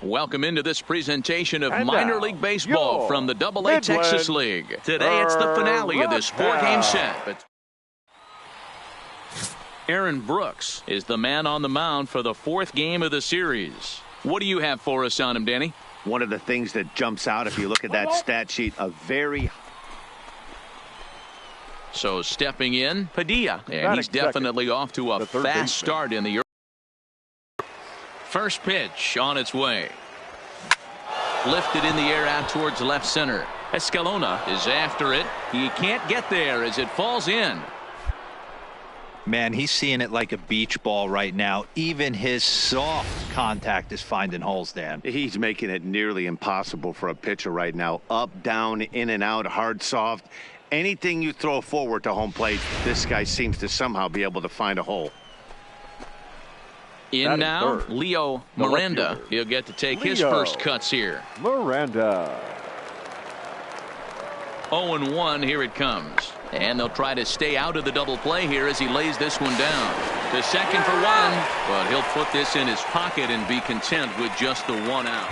Welcome into this presentation of minor league baseball from the AA Texas League. Today it's the finale of this four-game set. Aaron Brooks is the man on the mound for the fourth game of the series. What do you have for us on him, Danny? One of the things that jumps out if you look at that stat sheet, So stepping in, Padilla, and he's definitely off to a fast start in the first pitch on its way. Lifted in the air out towards left center. Escalona is after it. He can't get there as it falls in. Man, he's seeing it like a beach ball right now. Even his soft contact is finding holes, Dan. He's making it nearly impossible for a pitcher right now. Up, down, in and out, hard, soft. Anything you throw forward to home plate, this guy seems to somehow be able to find a hole. In now, Leo Miranda. He'll get to take his first cuts here. Miranda. 0-1, here it comes. And they'll try to stay out of the double play here as he lays this one down. To second for one, but he'll put this in his pocket and be content with just the one out.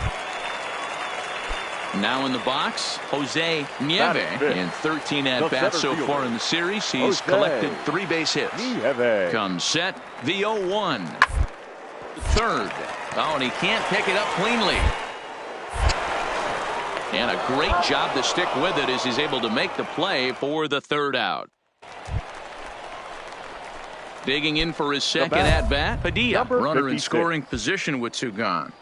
Now in the box, Jose Nieve. In 13 at-bats so far in the series, he's collected 3 base hits. Comes set, the 0-1. Third. Oh, and he can't pick it up cleanly. And a great job to stick with it as he's able to make the play for the third out. Digging in for his second at-bat, Padilla. Runner in scoring position with 2 gone.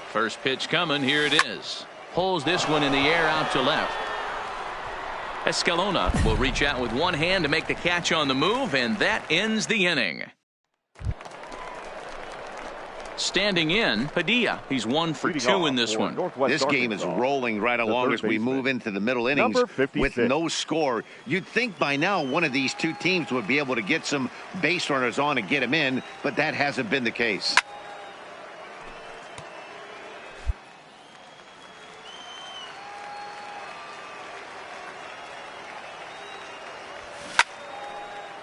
First pitch coming. Here it is. Pulls this one in the air out to left. Escalona will reach out with one hand to make the catch on the move, and that ends the inning. Standing in, Padilla. He's 1 for 2 in this one. This game is rolling right along as we move into the middle innings with no score. You'd think by now one of these two teams would be able to get some base runners on and get them in, but that hasn't been the case.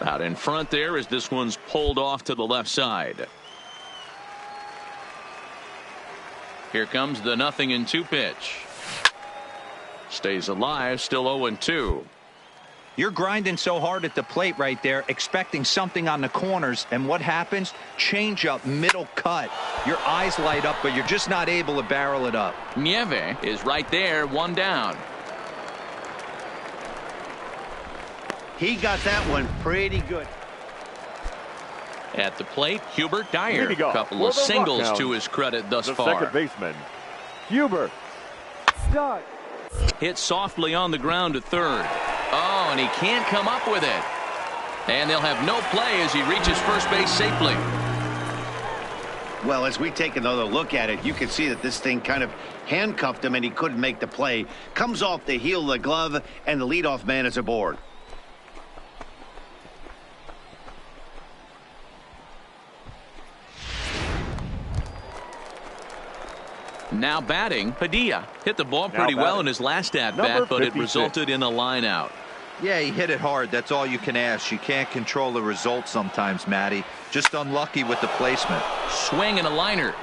Out in front there as this one's pulled off to the left side. Here comes the 0-2 pitch. Stays alive, still 0-2. You're grinding so hard at the plate right there, expecting something on the corners, and what happens? Change up, middle cut. Your eyes light up, but you're just not able to barrel it up. Nieve is right there, 1 down. He got that one pretty good. At the plate, Hubert Dyer. A couple of singles to his credit thus far. Second baseman, Hubert. Start. Hit softly on the ground to third. Oh, and he can't come up with it. And they'll have no play as he reaches first base safely. Well, as we take another look at it, you can see that this thing kind of handcuffed him and he couldn't make the play. Comes off the heel of the glove, and the leadoff man is aboard. Now batting, Padilla. Hit the ball pretty well in his last at-bat, but it resulted in a line out. Yeah, he hit it hard. That's all you can ask. You can't control the result sometimes, Matty. Just unlucky with the placement. Swing and a liner.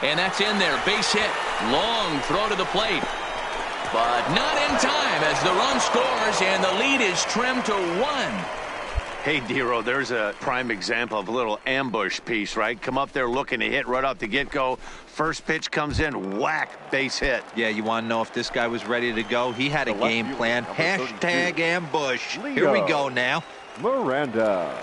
And that's in there. Base hit. Long throw to the plate. But not in time as the run scores and the lead is trimmed to 1. Hey, Dero, there's a prime example of a little ambush piece, right? Come up there looking to hit right off the get-go. First pitch comes in, whack, base hit. Yeah, you want to know if this guy was ready to go? He had a game plan. Hashtag ambush. Here we go now. Miranda.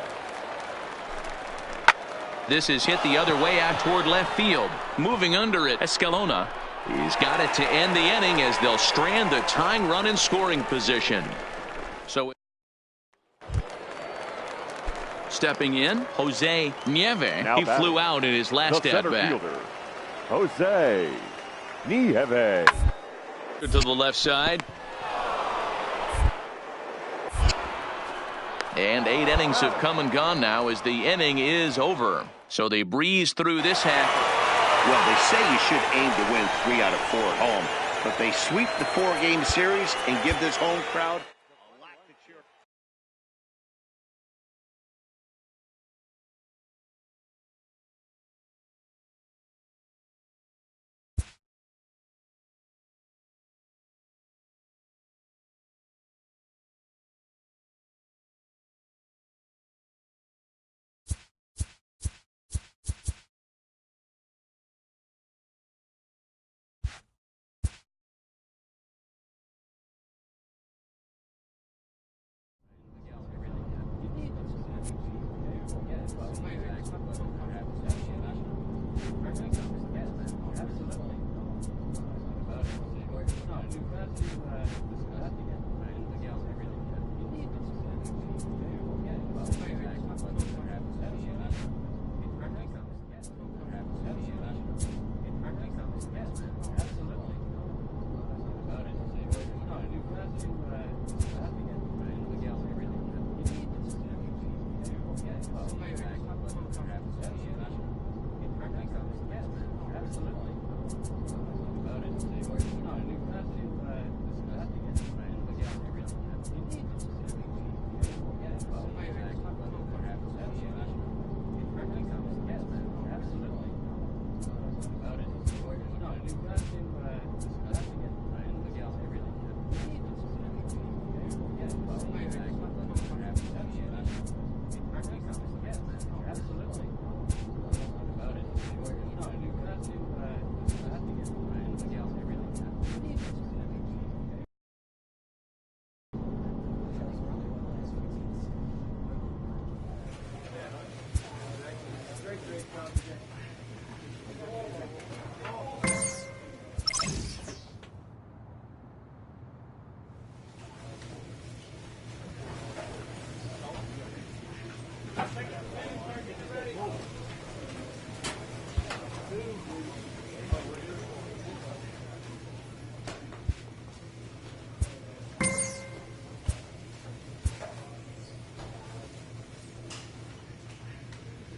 This is hit the other way out toward left field. Moving under it, Escalona. He's got it to end the inning as they'll strand the tying run in scoring position. So stepping in, Jose Nieve. He flew out in his last at-bat. Jose Nieve. To the left side. And 8 innings have come and gone now as the inning is over. So they breeze through this half. Well, they say you should aim to win 3 out of 4 at home. But they sweep the 4-game series and give this home crowd a lot to cheer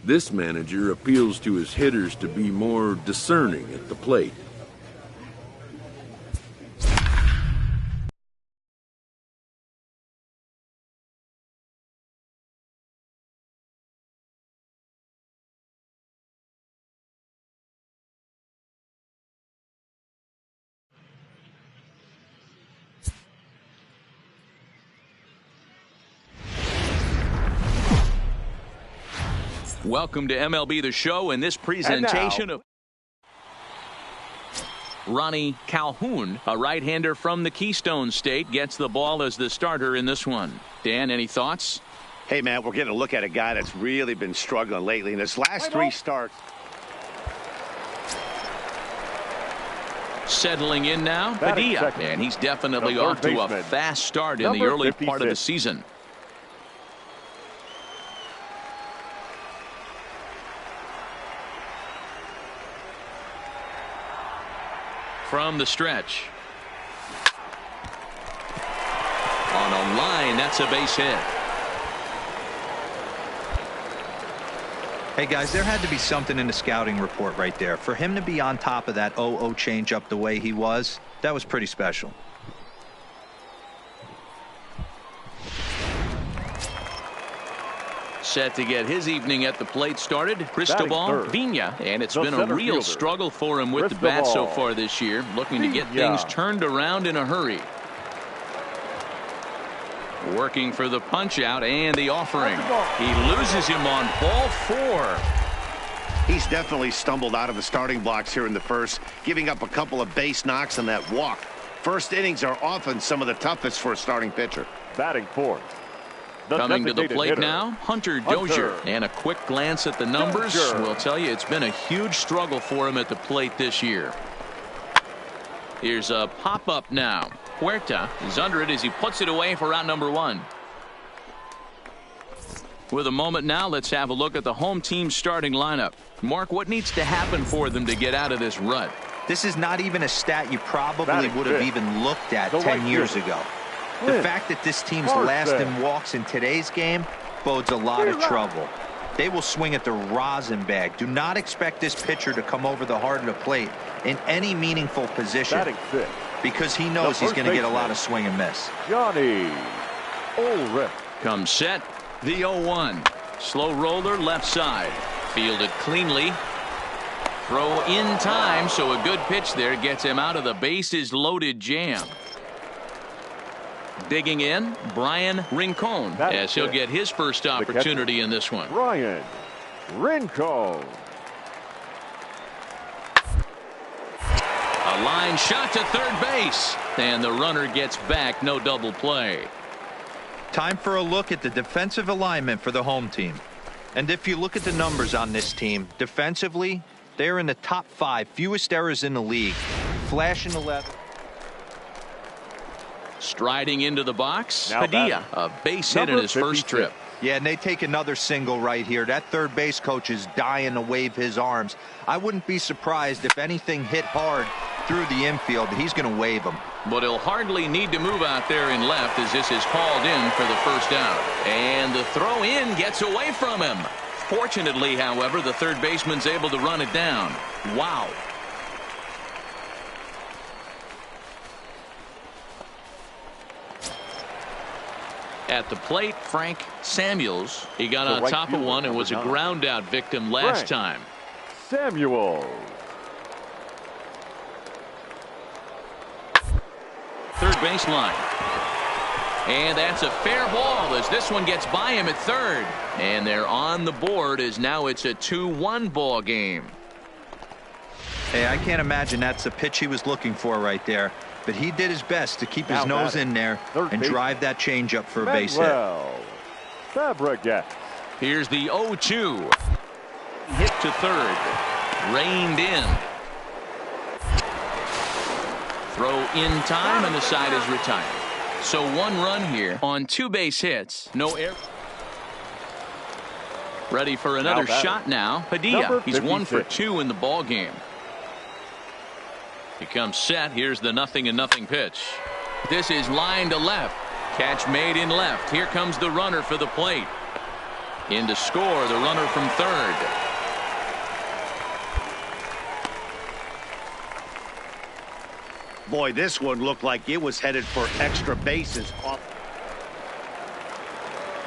This manager appeals to his hitters to be more discerning at the plate. Welcome to MLB The Show, and this presentation of Ronnie Calhoun, a right-hander from the Keystone State, gets the ball as the starter in this one. Dan, any thoughts? Hey, man, we're getting a look at a guy that's really been struggling lately in his last three starts. Settling in now, Padilla, and he's definitely off to a fast start in the early part of the season. From the stretch. On a line, that's a base hit. Hey, guys, there had to be something in the scouting report right there. For him to be on top of that 0-0 changeup the way he was, that was pretty special. Set to get his evening at the plate started, Cristobal Vina, and it's been a real struggle for him with the bat so far this year, looking to get things turned around in a hurry. Working for the punch out and the offering. He loses him on ball 4. He's definitely stumbled out of the starting blocks here in the first, giving up a couple of base knocks and that walk. First innings are often some of the toughest for a starting pitcher. Batting fourth. Coming to the plate now, Hunter Dozier. And a quick glance at the numbers will tell you it's been a huge struggle for him at the plate this year. Here's a pop-up now. Huerta is under it as he puts it away for out number 1. With a moment now, let's have a look at the home team's starting lineup. Mark, what needs to happen for them to get out of this rut? This is not even a stat you probably would have even looked at 10 years ago. The fact that this team's last in walks in today's game bodes a lot of trouble. They will swing at the rosin bag. Do not expect this pitcher to come over the heart of the plate in any meaningful position because he knows he's going to get a lot of swing and miss. Johnny Ulrich. Comes set, the 0-1. Slow roller left side. Fielded cleanly. Throw in time, so a good pitch there gets him out of the bases loaded jam. Digging in, Brian Rincon, as he'll get his first opportunity in this one. Brian Rincon. A line shot to third base, and the runner gets back, no double play. Time for a look at the defensive alignment for the home team. And if you look at the numbers on this team, defensively, they're in the top 5, fewest errors in the league. Flashing 11. Striding into the box, Padilla, a base hit in his first trip. Yeah, and they take another single right here. That third base coach is dying to wave his arms. I wouldn't be surprised if anything hit hard through the infield. He's going to wave them. But he'll hardly need to move out there in left as this is called in for the first out. And the throw in gets away from him. Fortunately, however, the third baseman's able to run it down. Wow. At the plate, Frank Samuels. He got on top of one and was a ground out victim last time. Samuels. Third baseline. And that's a fair ball as this one gets by him at third. And they're on the board as now it's a 2-1 ball game. Hey, I can't imagine that's the pitch he was looking for right there. But he did his best to keep his nose in there and drive that changeup for a base hit. Fabregas. Here's the 0-2. Hit to third. Reined in. Throw in time, and the side is retired. So 1 run here on 2 base hits. No error. Ready for another shot now. Padilla. He's 1 for 2 in the ball game. He comes set. Here's the 0-0 pitch. This is line to left. Catch made in left. Here comes the runner for the plate. In to score, the runner from third. Boy, this one looked like it was headed for extra bases.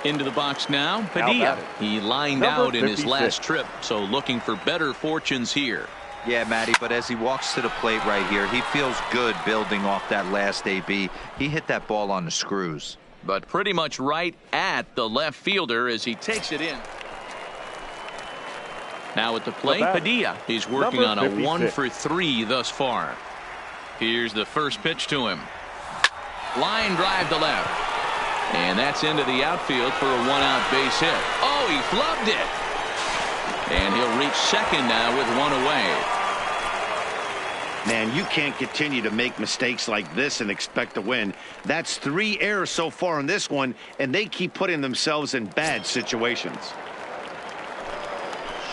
Into the box now, Padilla. He lined out in his last trip, so looking for better fortunes here. Yeah, Matty, but as he walks to the plate right here, he feels good building off that last AB. He hit that ball on the screws. But pretty much right at the left fielder as he takes it in. Now at the plate, Padilla. He's working on a 1 for 3 thus far. Here's the first pitch to him. Line drive to left. And that's into the outfield for a 1-out base hit. Oh, he flubbed it. And he'll reach second now with 1 away. Man, you can't continue to make mistakes like this and expect to win. That's 3 errors so far in this one, and they keep putting themselves in bad situations.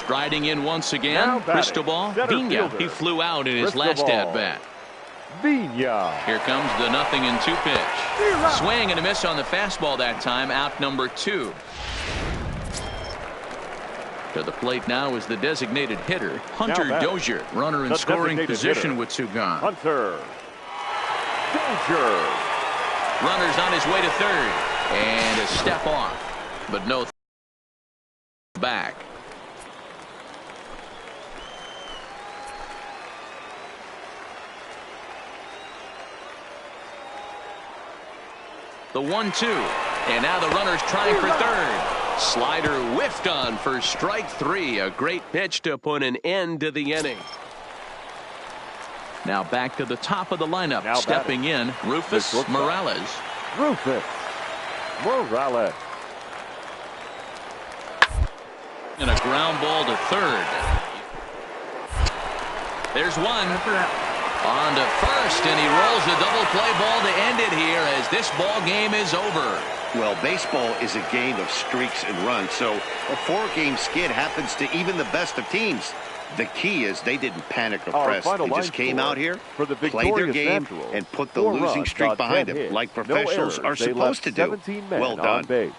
Striding in once again, Cristobal Vina. He flew out in his last at-bat. Vina. Here comes the 0-2 pitch. Swing and a miss on the fastball that time. Out number 2. To the plate now is the designated hitter, Hunter Dozier. Runner in scoring position with 2 gone. Hunter Dozier. Runner's on his way to third. And a step off. But no back. The 1-2. And now the runner's trying for third. Slider whiffed on for strike 3. A great pitch to put an end to the inning. Now back to the top of the lineup. Now stepping in, Rufus Morales. Rufus Morales. And a ground ball to third. There's one. On to first, and he rolls a double play ball to end it here as this ball game is over. Well, baseball is a game of streaks and runs, so a 4-game skid happens to even the best of teams. The key is they didn't panic or press. They just came out here, played their game, and put the losing streak behind them, like professionals are supposed to do. Well done.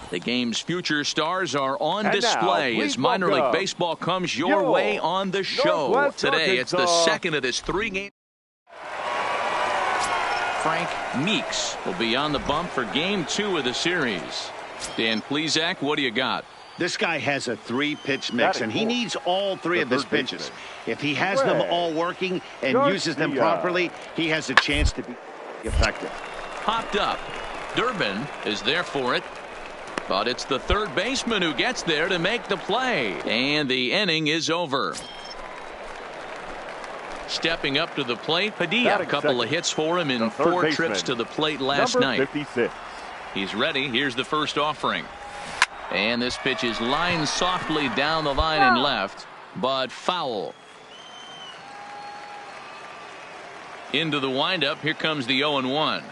The game's future stars are on display as minor league baseball comes your way on the show. Today, it's the second of this 3-game. Frank Meeks will be on the bump for game 2 of the series. Dan Plesac, what do you got? This guy has a 3-pitch mix, and he needs all 3 of his pitches. If he has them all working and uses them properly, he has a chance to be effective. Popped up. Durbin is there for it. But it's the third baseman who gets there to make the play. And the inning is over. Stepping up to the plate, Padilla. A couple of hits for him in 4 trips to the plate last night. 56. He's ready. Here's the first offering. And this pitch is lined softly down the line and left, but foul. Into the windup. Here comes the 0-1.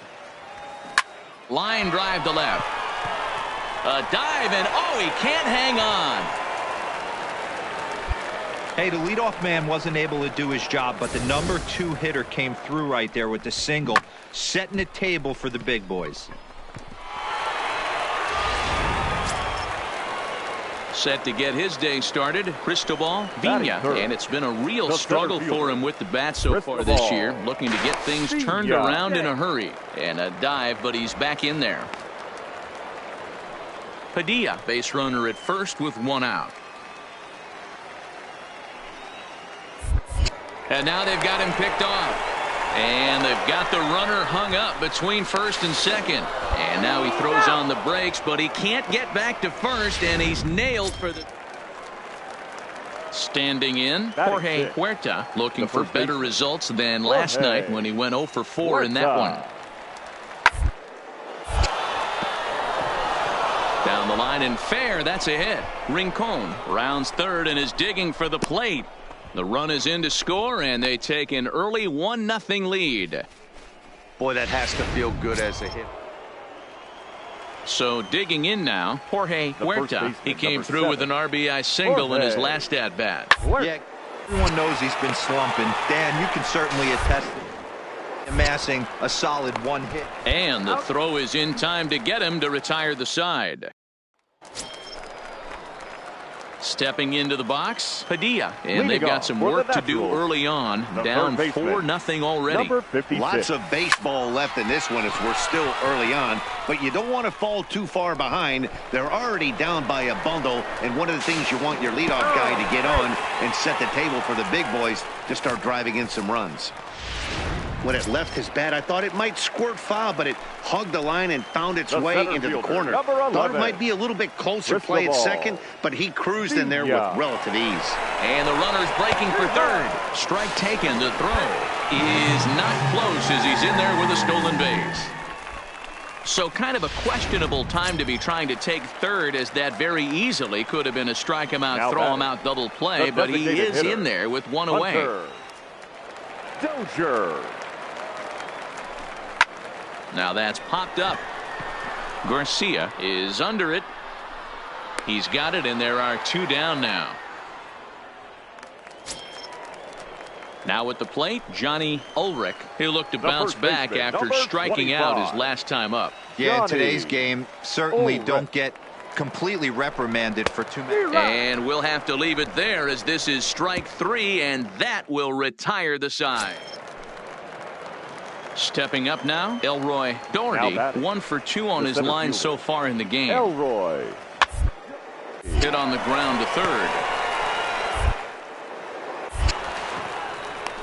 Line drive to left. A dive, and oh, he can't hang on. Hey, the leadoff man wasn't able to do his job, but the number 2 hitter came through right there with the single, setting the table for the big boys. Set to get his day started, Cristobal Vina, and it's been a real struggle for him with the bat so far this year, looking to get things turned around in a hurry. And a dive, but he's back in there. Padilla, base runner at first with 1 out. And now they've got him picked off. And they've got the runner hung up between first and second. And now he throws on the brakes, but he can't get back to first, and he's nailed for the... Standing in, Jorge Huerta, looking for better results than last night when he went 0 for 4 in that one. Down the line and fair. That's a hit. Rincon rounds third and is digging for the plate. The run is in to score, and they take an early 1-0 lead. Boy, that has to feel good as a hit. So digging in now, Jorge Huerta. He came through with an RBI single in his last at-bat. Yeah, everyone knows he's been slumping. Dan, you can certainly attest to amassing a solid one hit. And the throw is in time to get him to retire the side. Stepping into the box, Padilla, and they've got some work to do early on. Down 4-0 already. Lots of baseball left in this one as we're still early on, but you don't want to fall too far behind. They're already down by a bundle, and one of the things you want your leadoff guy to get on and set the table for the big boys to start driving in some runs. When it left his bat, I thought it might squirt foul, but it hugged the line and found its way into the corner. Thought it might be a little bit closer play at second, but he cruised in there with relative ease. And the runner's breaking for third. Strike taken. The throw is not close as he's in there with a stolen base. So kind of a questionable time to be trying to take third, as that very easily could have been a strike him out, throw him out double play, but he is in there with one away. Dozier. Now that's popped up. Garcia is under it. He's got it, and there are two down now. Now at the plate, Johnny Ulrich. He'll look to bounce back after striking out his last time up. Yeah, in today's game, certainly don't get completely reprimanded for too many. And we'll have to leave it there, as this is strike three, and that will retire the side. Stepping up now, Elroy Doherty. 1 for 2 on his line so far in the game. Elroy. Hit on the ground to third.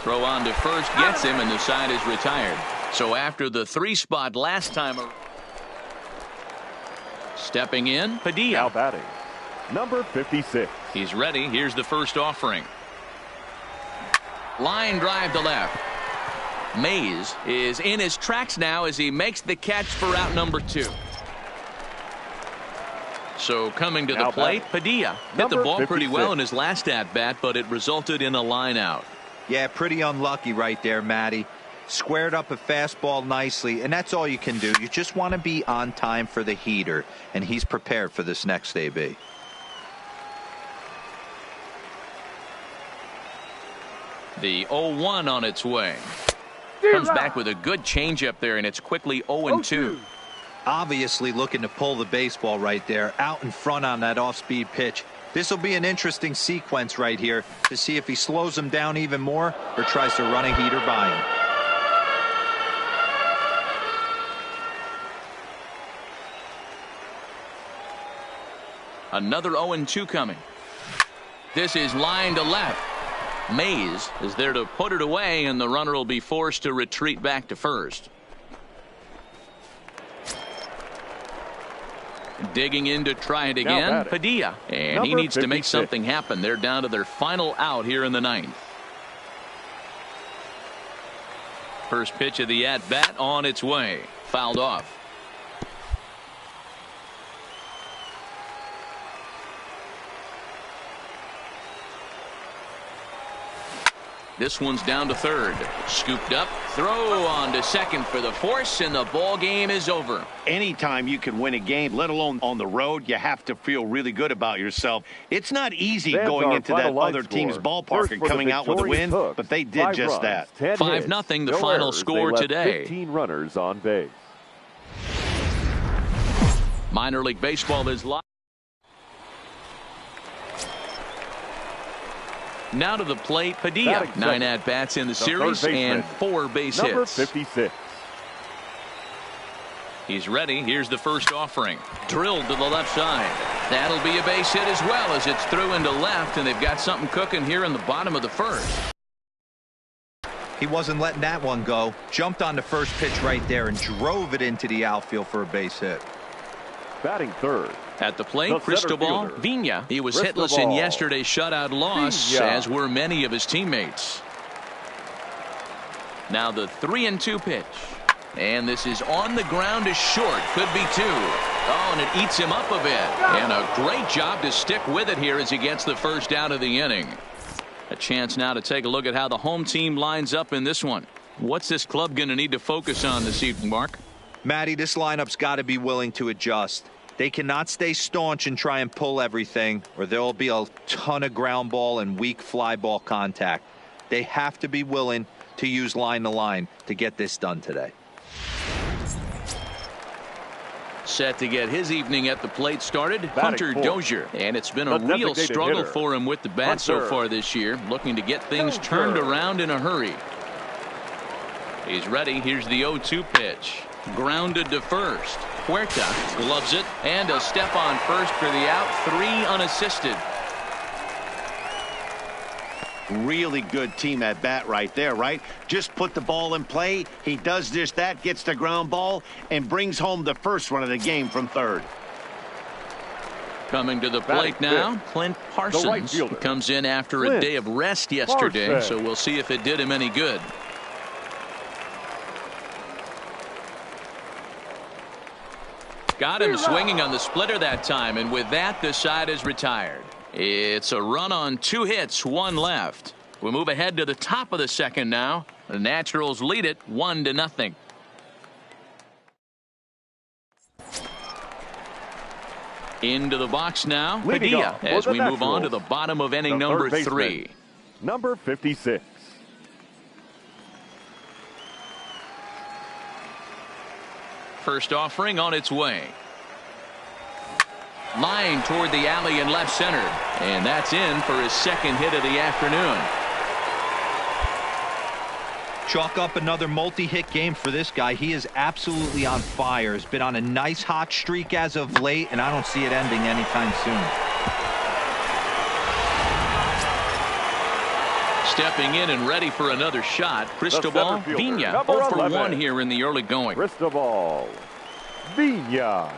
Throw on to first gets him, and the side is retired. So after the 3-spot last time. Stepping in, Padilla. Now batting, number 56. He's ready. Here's the first offering. Line drive to left. Mays is in his tracks now as he makes the catch for out number 2. So coming to the plate, Padilla hit the ball pretty well in his last at-bat, but it resulted in a line out. Yeah, pretty unlucky right there, Matty. Squared up a fastball nicely, and that's all you can do. You just want to be on time for the heater, and he's prepared for this next AB. The 0-1 on its way. Comes back with a good changeup there, and it's quickly 0-2. Obviously looking to pull the baseball right there, out in front on that off-speed pitch. This will be an interesting sequence right here to see if he slows him down even more or tries to run a heater by him. Another 0-2 coming. This is line to left. Mays is there to put it away, and the runner will be forced to retreat back to first. Digging in to try it again, Padilla. And he needs to make something happen. They're down to their final out here in the 9th. First pitch of the at-bat on its way. Fouled off. This one's down to third. Scooped up. Throw on to second for the force, and the ball game is over. Anytime you can win a game, let alone on the road, you have to feel really good about yourself. It's not easy going into that other team's ballpark and coming out with a win, but they did just that. 5-0 the final score today. 15 runners on base. Minor League Baseball is live. Now to the plate, Padilla. 9 at-bats in the series and 4 base hits. Number 56. He's ready. Here's the first offering. Drilled to the left side. That'll be a base hit as well, as it's through into left, and they've got something cooking here in the bottom of the first. He wasn't letting that one go. Jumped on the first pitch right there and drove it into the outfield for a base hit. Batting third. At the plate, Cristobal Vina. He was hitless in yesterday's shutout loss, as were many of his teammates. Now the 3-2 pitch. And this is on the ground to short. Could be 2. Oh, and it eats him up a bit. And a great job to stick with it here as he gets the first out of the inning. A chance now to take a look at how the home team lines up in this one. What's this club going to need to focus on this evening, Mark? Matty, this lineup's got to be willing to adjust. They cannot stay staunch and try and pull everything, or there will be a ton of ground ball and weak fly ball contact. They have to be willing to use line to line to get this done today. Set to get his evening at the plate started, Hunter Dozier. And it's been a real struggle for him with the bat so far this year, looking to get things turned around in a hurry. He's ready. Here's the 0-2 pitch. Grounded to first. Huerta gloves it, and a step on first for the out. 3 unassisted. Really good team at bat right there, right? Just put the ball in play. He does just that, gets the ground ball, and brings home the first run of the game from third. Coming to the plate now, Clint Parsons comes in after a day of rest yesterday, so we'll see if it did him any good. Got him swinging on the splitter that time, and with that, the side is retired. It's a run on 2 hits, 1 left. We move ahead to the top of the second now. The Naturals lead it 1-0. Into the box now, Padilla, as we move on to the bottom of inning number 3. Number 56. First offering on its way. Line toward the alley in left center. And that's in for his second hit of the afternoon. Chalk up another multi-hit game for this guy. He is absolutely on fire. He's been on a nice hot streak as of late, and I don't see it ending anytime soon. Stepping in and ready for another shot, Cristobal Vina, 0 for 1 here in the early going. Cristobal Vina.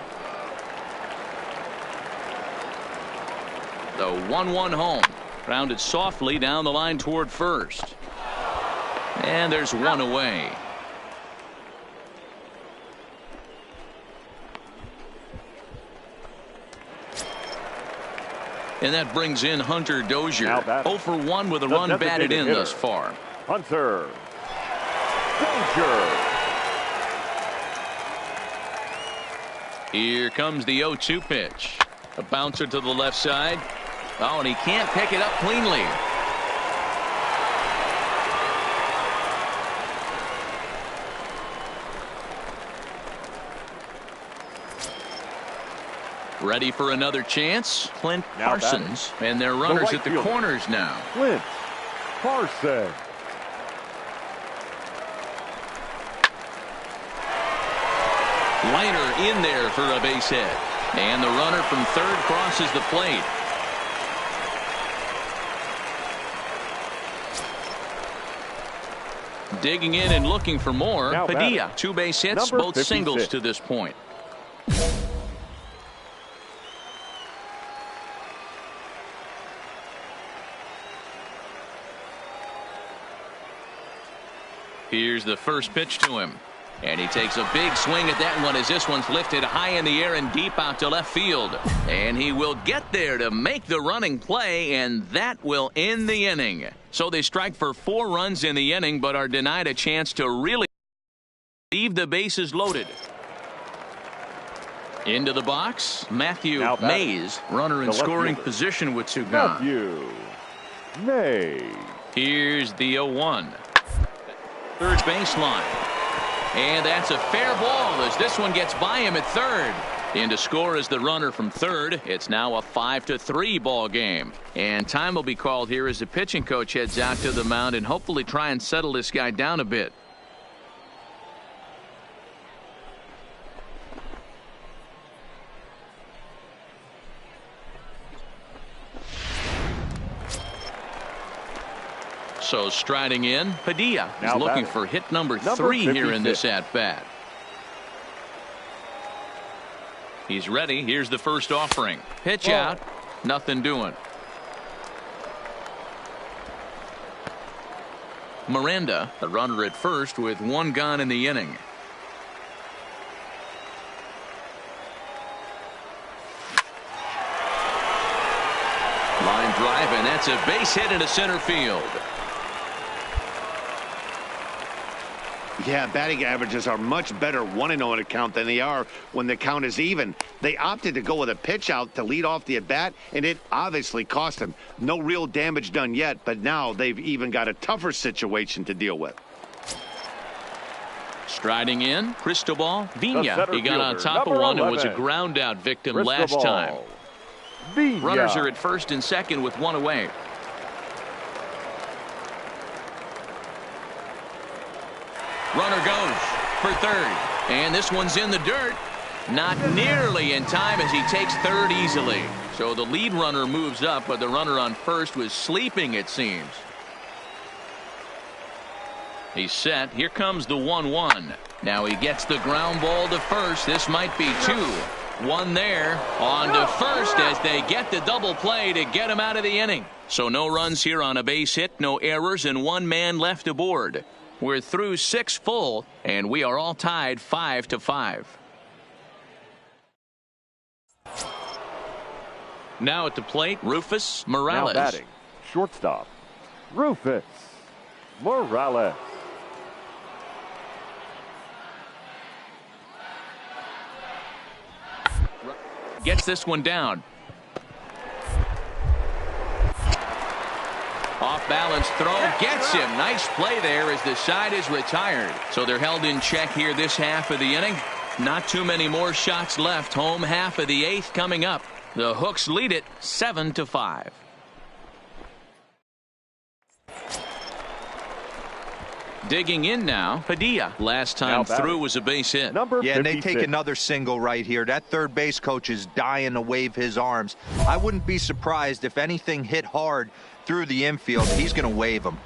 The 1-1 home. Grounded softly down the line toward first. And there's one away. And that brings in Hunter Dozier. 0 for 1 with a run batted in thus far. Hunter Dozier. Here comes the 0-2 pitch. A bouncer to the left side. Oh, and he can't pick it up cleanly. Ready for another chance, Clint Parsons, and their runners at the corners now. Clint Parsons. Liner in there for a base hit. And the runner from third crosses the plate. Digging in and looking for more. Padilla, 2 base hits, both 56. singles to this point. Here's the first pitch to him. And he takes a big swing at that one as this one's lifted high in the air and deep out to left field. And he will get there to make the running play, and that will end the inning. So they strike for 4 runs in the inning, but are denied a chance to really leave the bases loaded. Into the box, Matthew Mays, runner in scoring position with 2 gone. Matthew Mays. Here's the 0-1. Third baseline. And that's a fair ball as this one gets by him at third. In to score is the runner from third. It's now a 5-3 ball game. And time will be called here as the pitching coach heads out to the mound and hopefully try and settle this guy down a bit. So striding in, Padilla is looking for hit number 3 here in this at-bat. He's ready. Here's the first offering. Pitch out. Nothing doing. Miranda, the runner at first with 1 gone in the inning. drive, and that's a base hit into center field. Yeah, batting averages are much better 1-0 in a count than they are when the count is even. They opted to go with a pitch out to lead off the at-bat, and it obviously cost them. No real damage done yet, but now they've even got a tougher situation to deal with. Striding in, Cristobal Vina. He got on top of number one and 11. was a ground-out victim Cristobal last time. Vina. Runners are at first and second with one away. Runner goes for third. And this one's in the dirt. Not nearly in time as he takes third easily. So the lead runner moves up, but the runner on first was sleeping, it seems. He's set. Here comes the 1-1. Now he gets the ground ball to first. This might be two. One there. On to first as they get the double play to get him out of the inning. So no runs here on a base hit, no errors, and one man left aboard. We're through 6 full, and we are all tied 5-5. Now at the plate, Rufus Morales. Now batting, shortstop, Rufus Morales. Gets this one down. Off balance throw gets him. Nice play there as the side is retired. So they're held in check here this half of the inning. Not too many more shots left. Home half of the 8th coming up. The Hooks lead it 7-5. Digging in now, Padilla. Last time through was a base hit. Number 56. And they take another single right here. That third base coach is dying to wave his arms. I wouldn't be surprised if anything hit hard through the infield. He's going to wave them.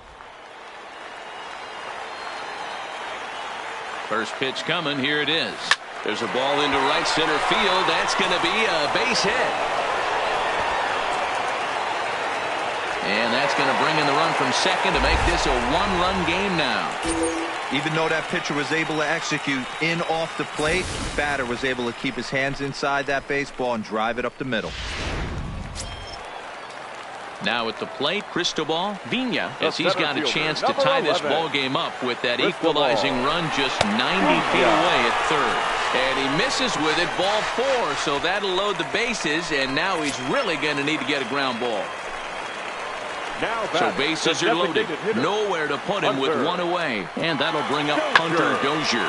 First pitch coming. Here it is. There's a ball into right center field. That's going to be a base hit. And that's going to bring in the run from second to make this a one-run game now. Even though that pitcher was able to execute in off the plate, batter was able to keep his hands inside that baseball and drive it up the middle. Now at the plate, Cristobal Vina, as he's got a chance to tie this ball game up with that equalizing run just 90 feet away at third. And he misses with it, ball 4, so that'll load the bases, and now he's really going to need to get a ground ball. So bases are loaded. Nowhere to put him with one away. And that'll bring up Hunter Dozier.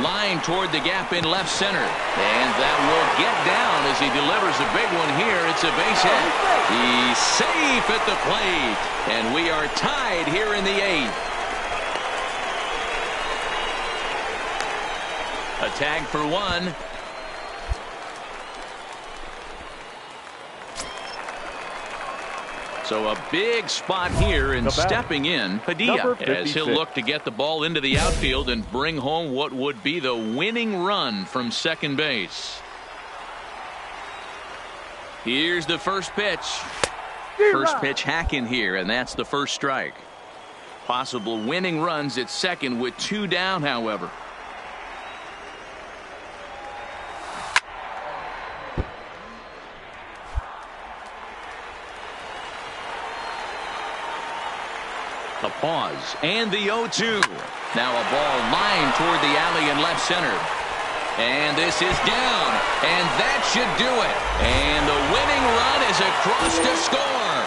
Line toward the gap in left center. And that will get down as he delivers a big one here. It's a base hit. He's safe at the plate. And we are tied here in the 8th. A tag for one. So a big spot here, and stepping in, Padilla, as he'll look to get the ball into the outfield and bring home what would be the winning run from second base. Here's the first pitch. First pitch hacking here, and that's the first strike. Possible winning runs at second with 2 down, however. A pause and the 0-2. Now a ball lined toward the alley in left center. And this is down. And that should do it. And the winning run is across to score.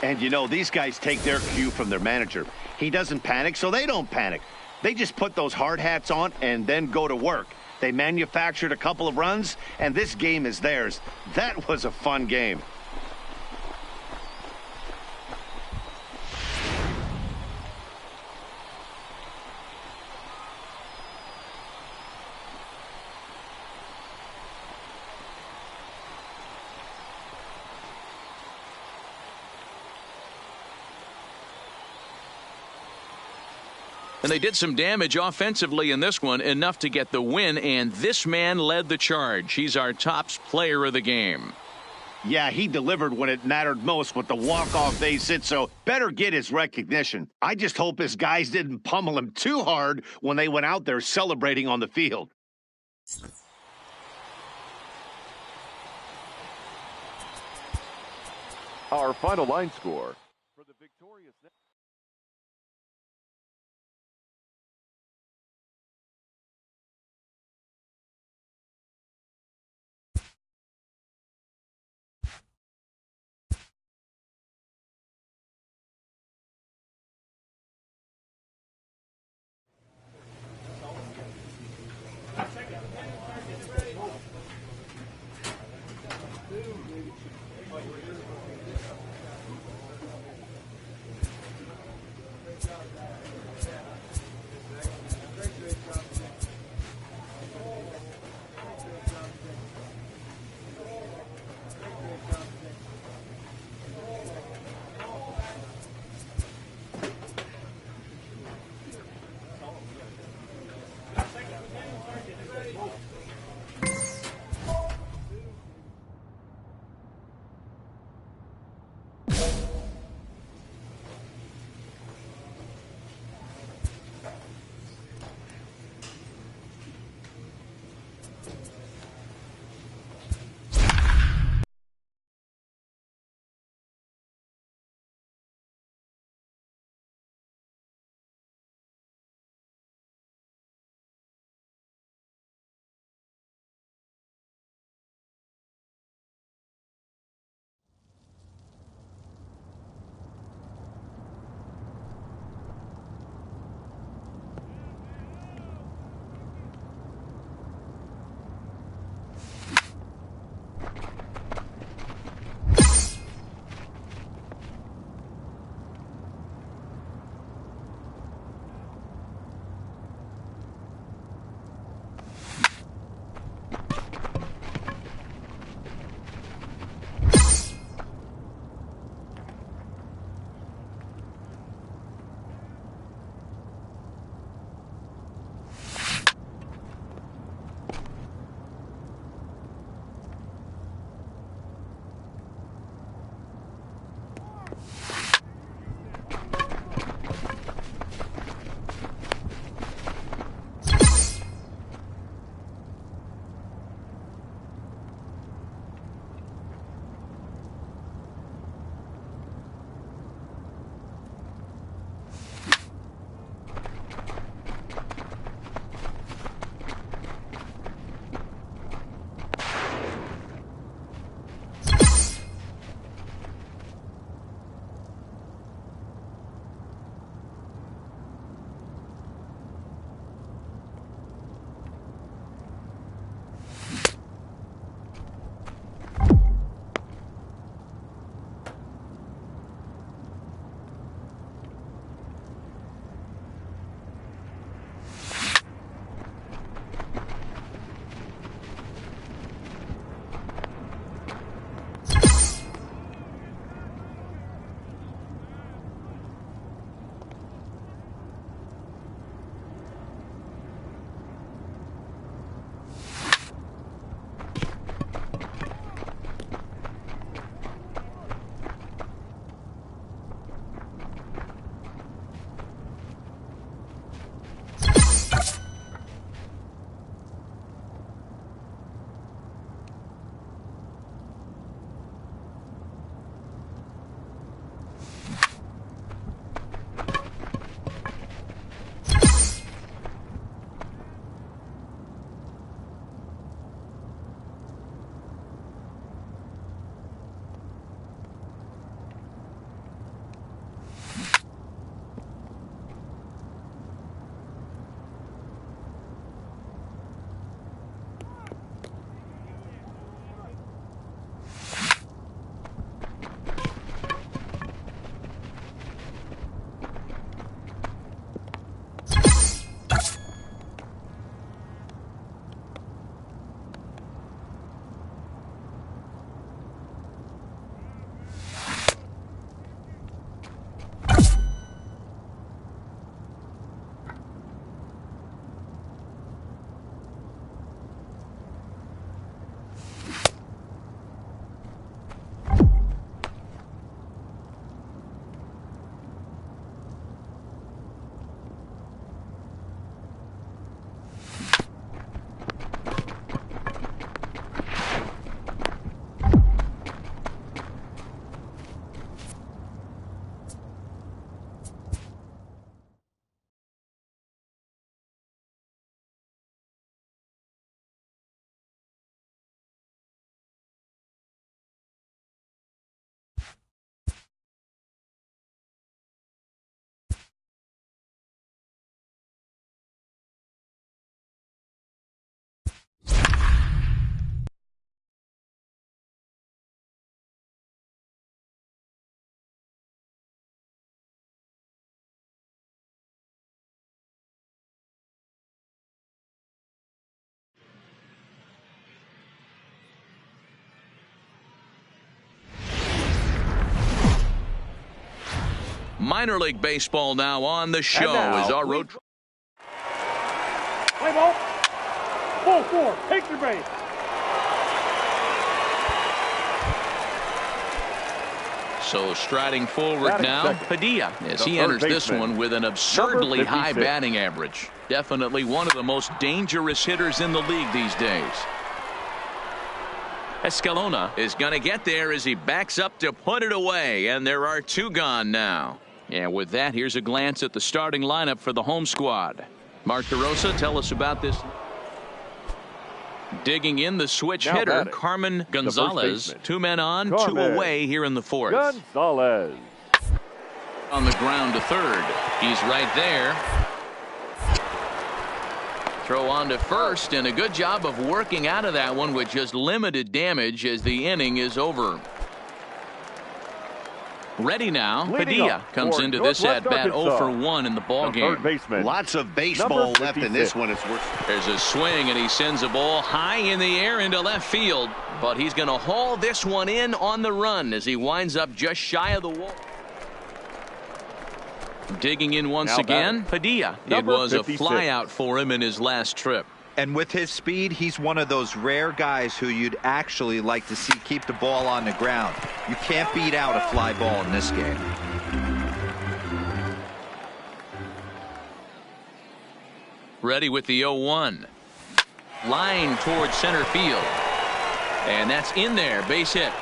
And you know, these guys take their cue from their manager. He doesn't panic, so they don't panic. They just put those hard hats on and then go to work. They manufactured a couple of runs, and this game is theirs. That was a fun game. And they did some damage offensively in this one, enough to get the win, and this man led the charge. He's our top player of the game. Yeah, he delivered when it mattered most with the walk-off base hit, so better get his recognition. I just hope his guys didn't pummel him too hard when they went out there celebrating on the field. Our final line score for the victorious... Minor League Baseball now on the show as our road. Play ball. Ball 4. Take your base. So striding forward now, Padilla, as he enters this one with an absurdly high batting average. Definitely one of the most dangerous hitters in the league these days. Escalona is going to get there as he backs up to put it away, and there are 2 gone now. And with that, here's a glance at the starting lineup for the home squad. Mark DeRosa, tell us about this. Digging in the switch Now hitter, batting, Carmen Gonzalez. 2 men on, Carmen 2 away here in the 4th. Gonzalez. On the ground to third. He's right there. Throw on to first, and a good job of working out of that one with just limited damage as the inning is over. Ready now. Padilla comes into this at bat 0 for 1 in the ball game. Lots of baseball left in this one. There's a swing, and he sends a ball high in the air into left field, but he's going to haul this one in on the run as he winds up just shy of the wall. Digging in once again, Padilla. It was a flyout for him in his last trip. And with his speed, he's one of those rare guys who you'd actually like to see keep the ball on the ground. You can't beat out a fly ball in this game. Ready with the 0-1. Line towards center field. And that's in there. Base hit.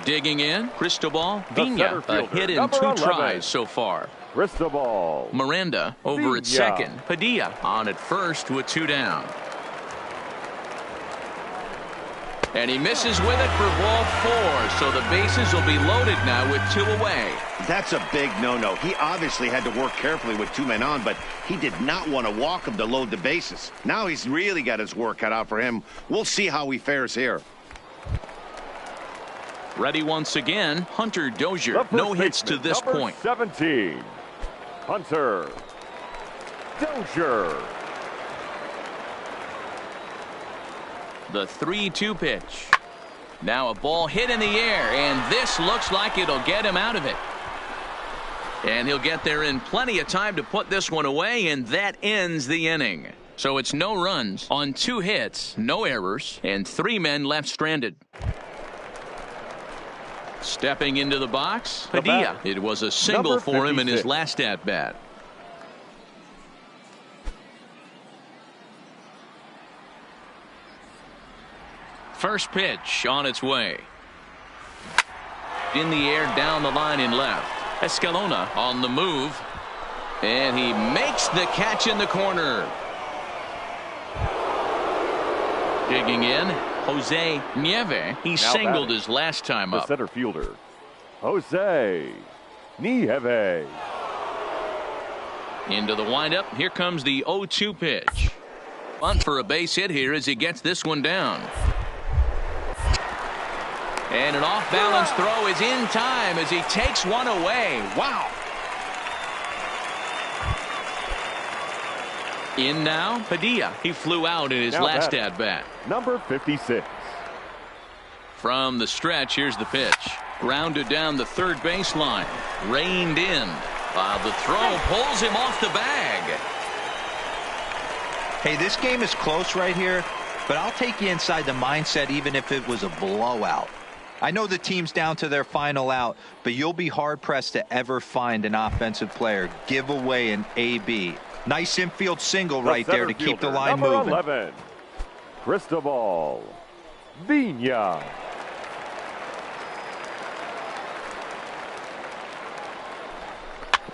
Digging in, Cristobal Vina, a hit in 2 tries so far. Cristobal Miranda over at second. Padilla on at first with 2 down. And he misses with it for ball 4, so the bases will be loaded now with 2 away. That's a big no-no. He obviously had to work carefully with 2 men on, but he did not want to walk him to load the bases. Now he's really got his work cut out for him. We'll see how he fares here. Ready once again, Hunter Dozier. No hits to this point. 17, Hunter Dozier. The 3-2 pitch. Now a ball hit in the air, and this looks like it'll get him out of it. And he'll get there in plenty of time to put this one away, and that ends the inning. So it's no runs on 2 hits, no errors, and 3 men left stranded. Stepping into the box, Padilla. It was a single for him in his last at-bat. First pitch on its way. In the air, down the line in left. Escalona on the move. And he makes the catch in the corner. Digging in, Jose Nieve. He singled his last time up. The center fielder, Jose Nieve. Into the windup. Here comes the 0-2 pitch. Bunt for a base hit here as he gets this one down. And an off-balance throw is in time as he takes one away. Wow. In now, Padilla. He flew out in his last at-bat. Number 56. From the stretch, here's the pitch. Grounded down the third baseline. Reined in. While the throw pulls him off the bag. Hey, this game is close right here, but I'll take you inside the mindset even if it was a blowout. I know the team's down to their final out, but you'll be hard-pressed to ever find an offensive player give away an AB. Nice infield single right there to keep the line moving. 11, Cristobal Vina.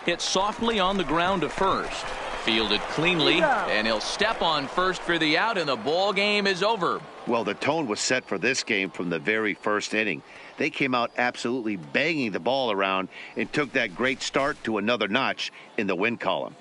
Hit softly on the ground to first. Fielded cleanly, and he'll step on first for the out, and the ball game is over. Well, the tone was set for this game from the very first inning. They came out absolutely banging the ball around and took that great start to another notch in the win column.